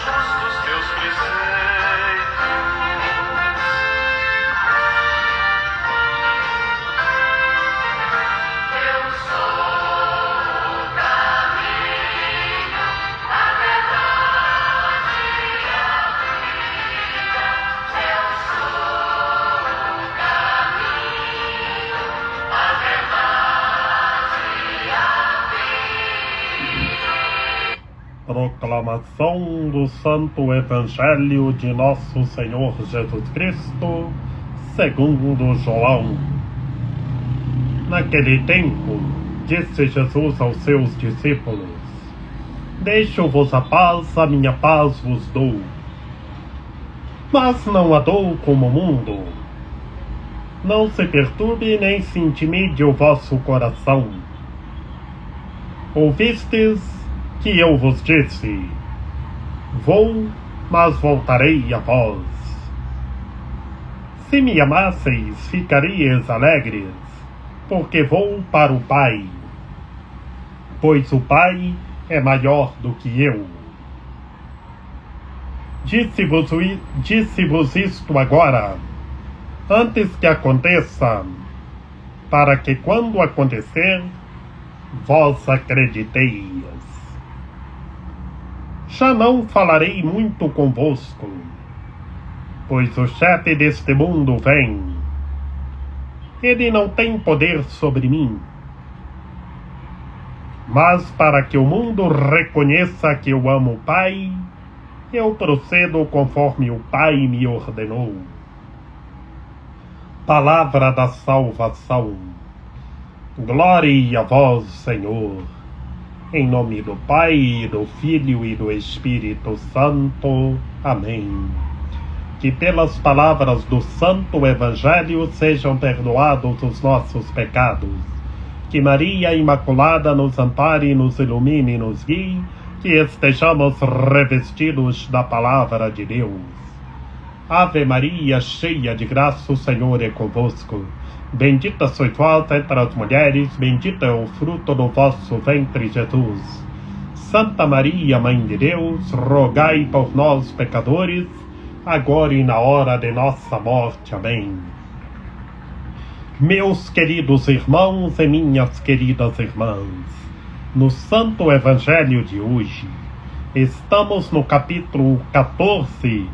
justos teus preceitos. Eu sou o caminho, a verdade e a vida. Eu sou o caminho, a verdade e a vida. Proclamação do Santo Evangelho de Nosso Senhor Jesus Cristo, segundo João. Naquele tempo, disse Jesus aos seus discípulos: Deixo-vos a paz, a minha paz vos dou. Mas não a dou como o mundo. Não se perturbe nem se intimide o vosso coração. Ouvistes que eu vos disse: Vou, mas voltarei a vós. Se me amasseis, ficaríeis alegres, porque vou para o Pai, pois o Pai é maior do que eu. Disse-vos isto agora, antes que aconteça, para que quando acontecer, vós acrediteis. Já não falarei muito convosco, pois o chefe deste mundo vem. Ele não tem poder sobre mim, mas para que o mundo reconheça que eu amo o Pai, eu procedo conforme o Pai me ordenou. Palavra da salvação. Glória a vós, Senhor. Em nome do Pai, do Filho e do Espírito Santo. Amém. Que pelas palavras do Santo Evangelho sejam perdoados os nossos pecados. Que Maria Imaculada nos ampare, nos ilumine e nos guie. Que estejamos revestidos da Palavra de Deus. Ave Maria, cheia de graça, o Senhor é convosco. Bendita sois vós entre as mulheres, bendito é o fruto do vosso ventre, Jesus. Santa Maria, Mãe de Deus, rogai por nós, pecadores, agora e na hora de nossa morte. Amém. Meus queridos irmãos e minhas queridas irmãs, no Santo Evangelho de hoje, estamos no capítulo 14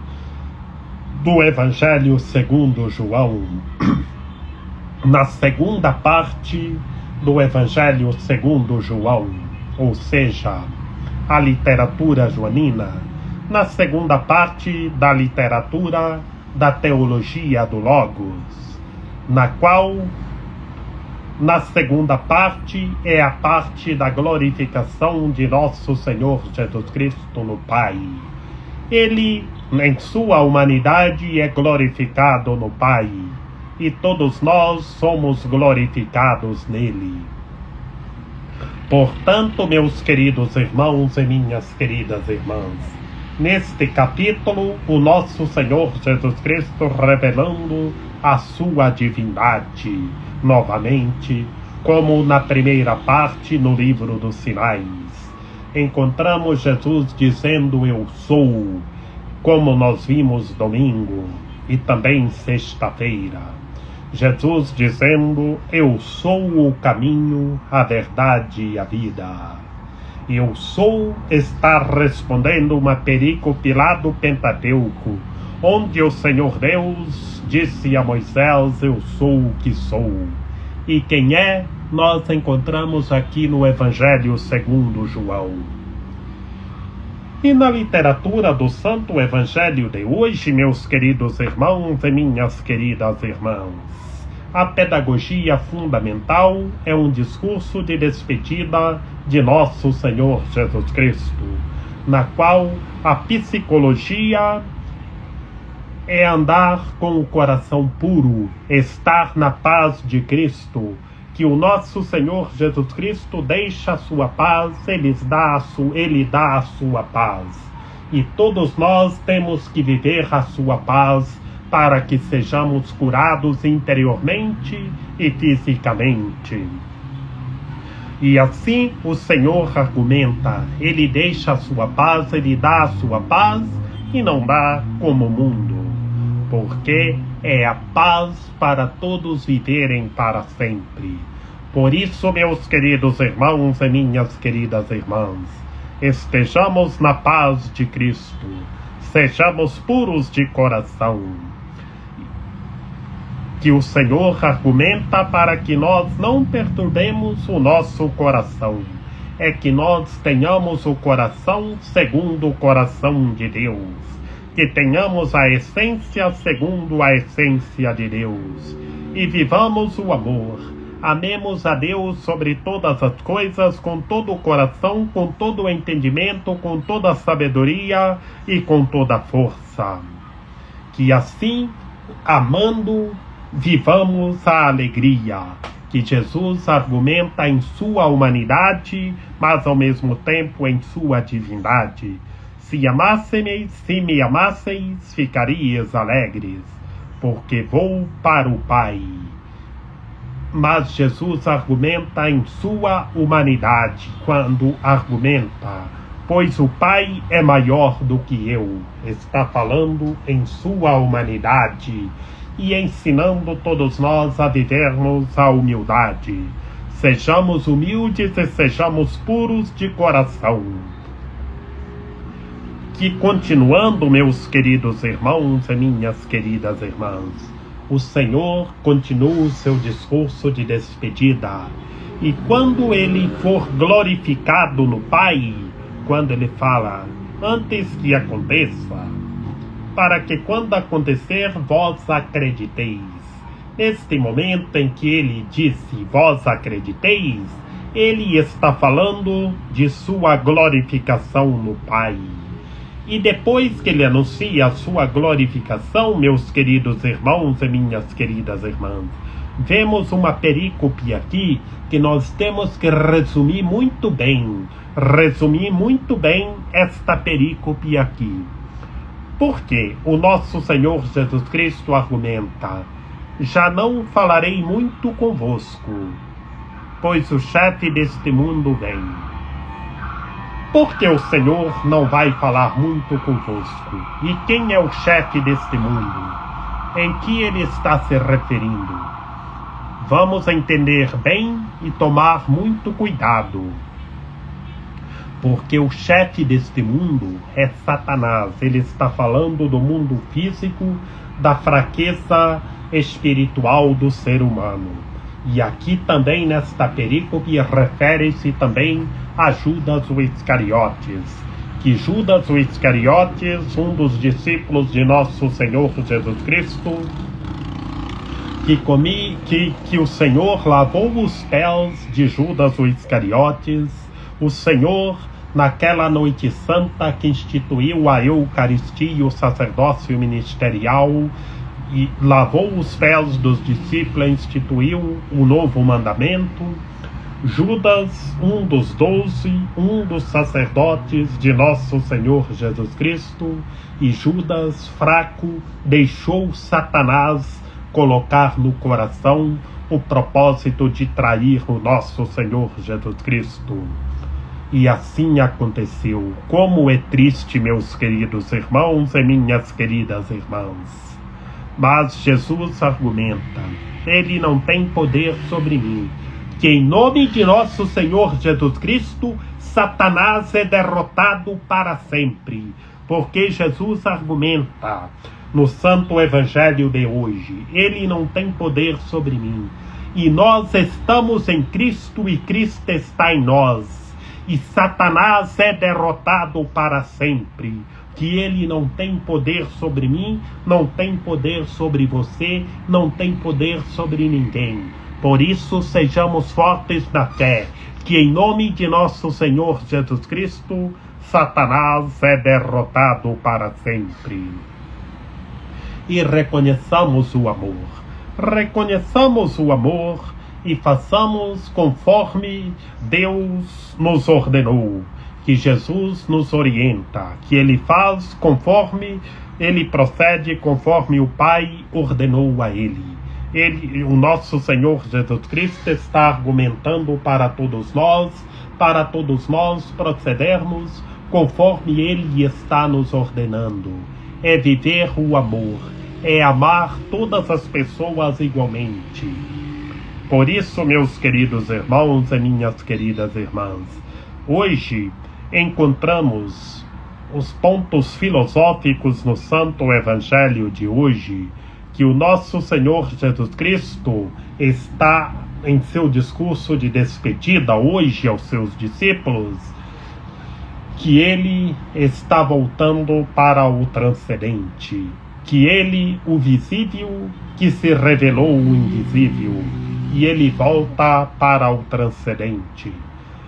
do Evangelho segundo João, na segunda parte do Evangelho segundo João, ou seja, a literatura joanina, na segunda parte da literatura da teologia do Logos, na qual, na segunda parte, é a parte da glorificação de nosso Senhor Jesus Cristo no Pai. Ele, em sua humanidade, é glorificado no Pai, e todos nós somos glorificados nele. Portanto, meus queridos irmãos e minhas queridas irmãs, neste capítulo, o nosso Senhor Jesus Cristo revelando a sua divindade, novamente, como na primeira parte no livro dos Sinais. Encontramos Jesus dizendo: Eu sou, como nós vimos domingo e também sexta-feira. Jesus dizendo: Eu sou o caminho, a verdade e a vida. Eu sou está respondendo uma perícope lá do Pentateuco, onde o Senhor Deus disse a Moisés: Eu sou o que sou. E quem é, nós encontramos aqui no Evangelho segundo João. E na literatura do Santo Evangelho de hoje, meus queridos irmãos e minhas queridas irmãs, a pedagogia fundamental é um discurso de despedida de nosso Senhor Jesus Cristo, na qual a psicologia é andar com o coração puro, estar na paz de Cristo, que o nosso Senhor Jesus Cristo deixa a sua paz, Ele dá a sua paz. E todos nós temos que viver a sua paz para que sejamos curados interiormente e fisicamente. E assim o Senhor argumenta, ele deixa a sua paz, ele dá a sua paz e não dá como o mundo, porque é a paz para todos viverem para sempre. Por isso, meus queridos irmãos e minhas queridas irmãs, estejamos na paz de Cristo, sejamos puros de coração, que o Senhor argumenta para que nós não perturbemos o nosso coração, é que nós tenhamos o coração segundo o coração de Deus, que tenhamos a essência segundo a essência de Deus, e vivamos o amor, amemos a Deus sobre todas as coisas, com todo o coração, com todo o entendimento, com toda a sabedoria e com toda a força, que assim, amando, vivamos a alegria que Jesus argumenta em sua humanidade, mas ao mesmo tempo em sua divindade. Se me amasseis, ficarias alegres, porque vou para o Pai. Mas Jesus argumenta em sua humanidade, quando argumenta, pois o Pai é maior do que eu. Está falando em sua humanidade e ensinando todos nós a vivermos a humildade. Sejamos humildes e sejamos puros de coração. Que continuando, meus queridos irmãos e minhas queridas irmãs, o Senhor continua o seu discurso de despedida. E quando ele for glorificado no Pai, quando ele fala, antes que aconteça, para que quando acontecer vós acrediteis. Neste momento em que ele disse vós acrediteis, ele está falando de sua glorificação no Pai. E depois que ele anuncia a sua glorificação, meus queridos irmãos e minhas queridas irmãs, vemos uma perícope aqui que nós temos que resumir muito bem esta perícope aqui. Porque o nosso Senhor Jesus Cristo argumenta, já não falarei muito convosco, pois o chefe deste mundo vem. Porque o Senhor não vai falar muito convosco? E quem é o chefe deste mundo? Em que ele está se referindo? Vamos entender bem e tomar muito cuidado. Porque o chefe deste mundo é Satanás. Ele está falando do mundo físico, da fraqueza espiritual do ser humano. E aqui também nesta perícope refere-se também a Judas o Iscariotes. Que Judas o Iscariotes, um dos discípulos de nosso Senhor Jesus Cristo, que o Senhor lavou os pés de Judas o Iscariotes, o Senhor, naquela noite santa que instituiu a Eucaristia e o sacerdócio ministerial, e lavou os pés dos discípulos, instituiu o novo mandamento. Judas, um dos 12, um dos sacerdotes de nosso Senhor Jesus Cristo, e Judas, fraco, deixou Satanás colocar no coração o propósito de trair o nosso Senhor Jesus Cristo. E assim aconteceu. Como é triste, meus queridos irmãos e minhas queridas irmãs. Mas Jesus argumenta, ele não tem poder sobre mim, que em nome de nosso Senhor Jesus Cristo, Satanás é derrotado para sempre. Porque Jesus argumenta no Santo Evangelho de hoje, ele não tem poder sobre mim. E nós estamos em Cristo e Cristo está em nós. E Satanás é derrotado para sempre. Que ele não tem poder sobre mim, não tem poder sobre você, não tem poder sobre ninguém. Por isso, sejamos fortes na fé, que em nome de nosso Senhor Jesus Cristo, Satanás é derrotado para sempre. E reconheçamos o amor. Reconheçamos o amor e façamos conforme Deus nos ordenou. Que Jesus nos orienta, que ele faz conforme, ele procede conforme o Pai ordenou a ele. O nosso Senhor Jesus Cristo está argumentando para todos nós procedermos conforme Ele está nos ordenando. É viver o amor, é amar todas as pessoas igualmente. Por isso, meus queridos irmãos e minhas queridas irmãs, hoje encontramos os pontos filosóficos no Santo Evangelho de hoje, que o nosso Senhor Jesus Cristo está em seu discurso de despedida hoje aos seus discípulos, que ele está voltando para o transcendente, que ele, o visível, que se revelou o invisível, e ele volta para o transcendente.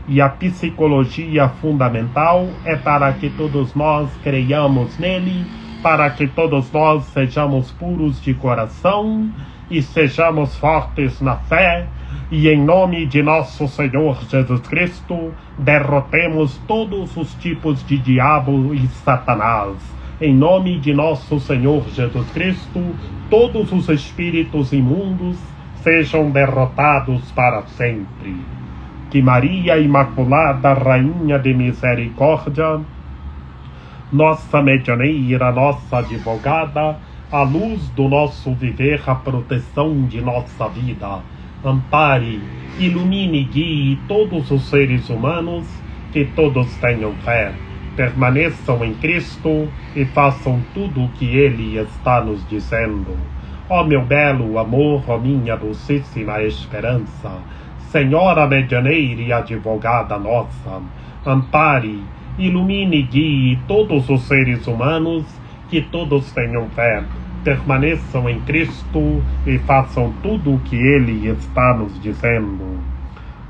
E a psicologia fundamental é para que todos nós creiamos nele, para que todos nós sejamos puros de coração e sejamos fortes na fé, e em nome de nosso Senhor Jesus Cristo, derrotemos todos os tipos de diabo e Satanás. Em nome de nosso Senhor Jesus Cristo, todos os espíritos imundos sejam derrotados para sempre. Que Maria Imaculada, Rainha de Misericórdia, nossa medianeira, nossa advogada, a luz do nosso viver, a proteção de nossa vida, ampare, ilumine e guie todos os seres humanos, que todos tenham fé, permaneçam em Cristo e façam tudo o que Ele está nos dizendo. Ó meu belo amor, ó minha docíssima esperança, Senhora medianeira e advogada nossa, ampare, ilumine e guie todos os seres humanos, que todos tenham fé, permaneçam em Cristo e façam tudo o que Ele está nos dizendo.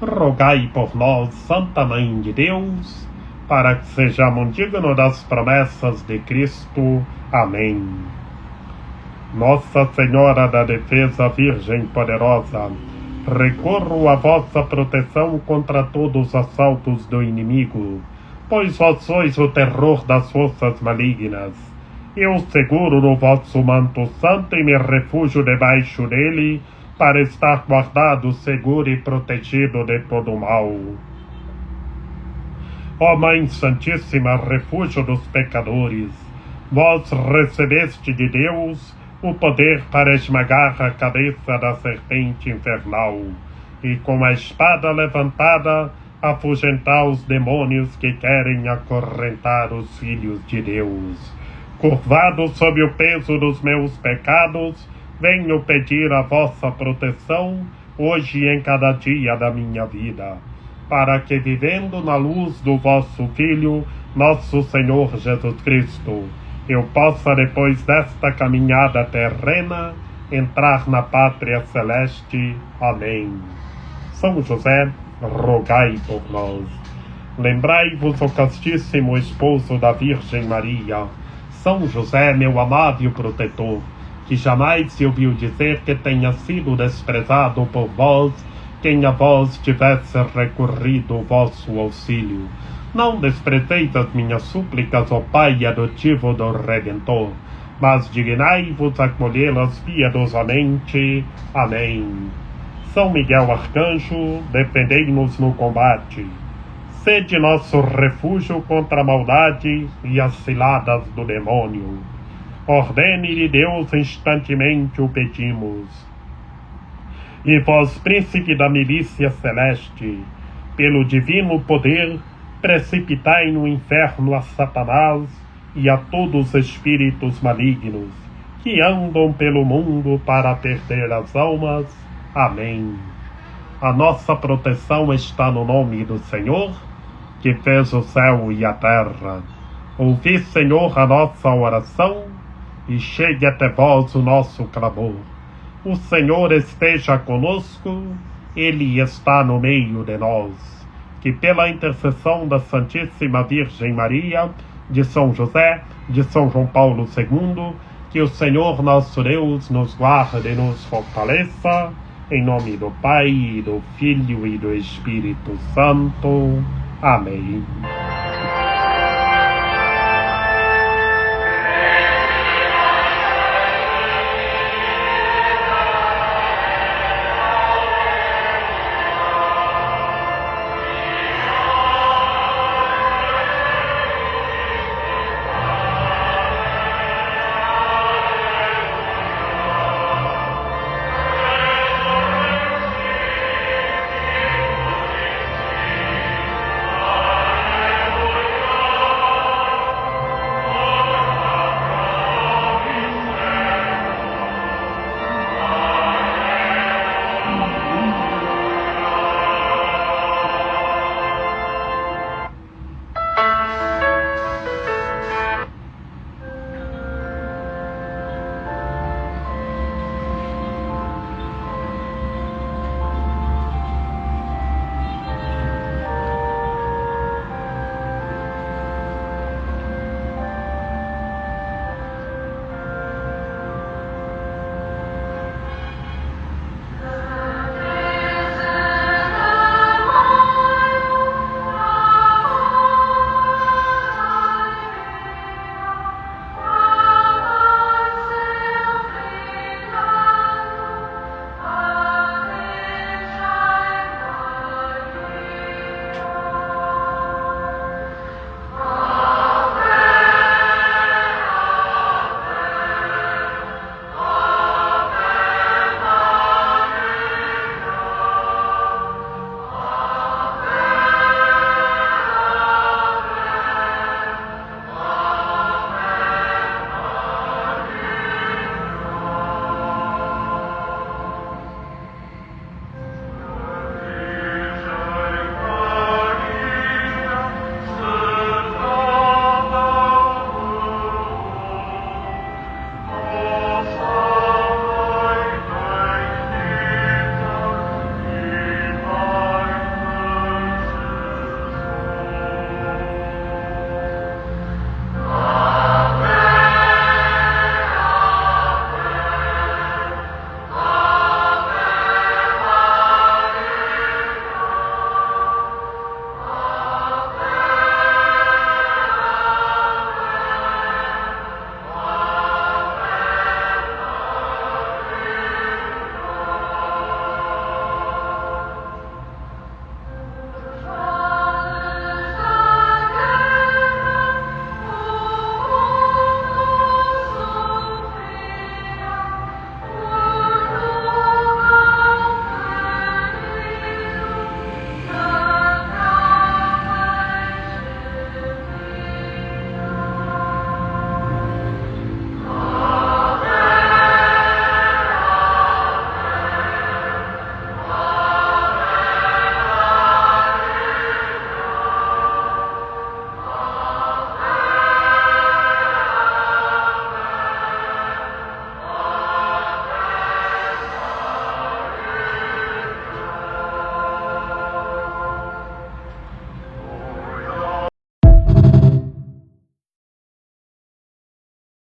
Rogai por nós, Santa Mãe de Deus, para que sejamos dignos das promessas de Cristo. Amém. Nossa Senhora da Defesa Virgem Poderosa, recorro à vossa proteção contra todos os assaltos do inimigo, pois vós sois o terror das forças malignas. Eu seguro no vosso manto santo e me refugio debaixo dele, para estar guardado, seguro e protegido de todo mal. Ó Mãe Santíssima, refúgio dos pecadores, vós recebeste de Deus o poder para esmagar a cabeça da serpente infernal, e com a espada levantada, afugentar os demônios que querem acorrentar os filhos de Deus. Curvado sob o peso dos meus pecados, venho pedir a vossa proteção, hoje e em cada dia da minha vida, para que, vivendo na luz do vosso Filho, nosso Senhor Jesus Cristo, eu possa, depois desta caminhada terrena, entrar na pátria celeste. Amém. São José, rogai por nós. Lembrai-vos, o castíssimo esposo da Virgem Maria, São José, meu amável protetor, que jamais se ouviu dizer que tenha sido desprezado por vós, quem a vós tivesse recorrido o vosso auxílio. Não desprezeis as minhas súplicas, ó Pai adotivo do Redentor, mas dignai-vos acolhê-las piedosamente. Amém. São Miguel Arcanjo, defendei-nos no combate. Sede nosso refúgio contra a maldade e as ciladas do demônio. Ordene-lhe Deus, instantemente o pedimos. E vós, príncipe da milícia celeste, pelo divino poder, precipitai no inferno a Satanás e a todos os espíritos malignos que andam pelo mundo para perder as almas. Amém. A nossa proteção está no nome do Senhor, que fez o céu e a terra. Ouvi, Senhor, a nossa oração, e chegue até vós o nosso clamor. O Senhor esteja conosco, Ele está no meio de nós. Que pela intercessão da Santíssima Virgem Maria, de São José, de São João Paulo II, que o Senhor nosso Deus nos guarde e nos fortaleça, em nome do Pai, do Filho e do Espírito Santo. Amém.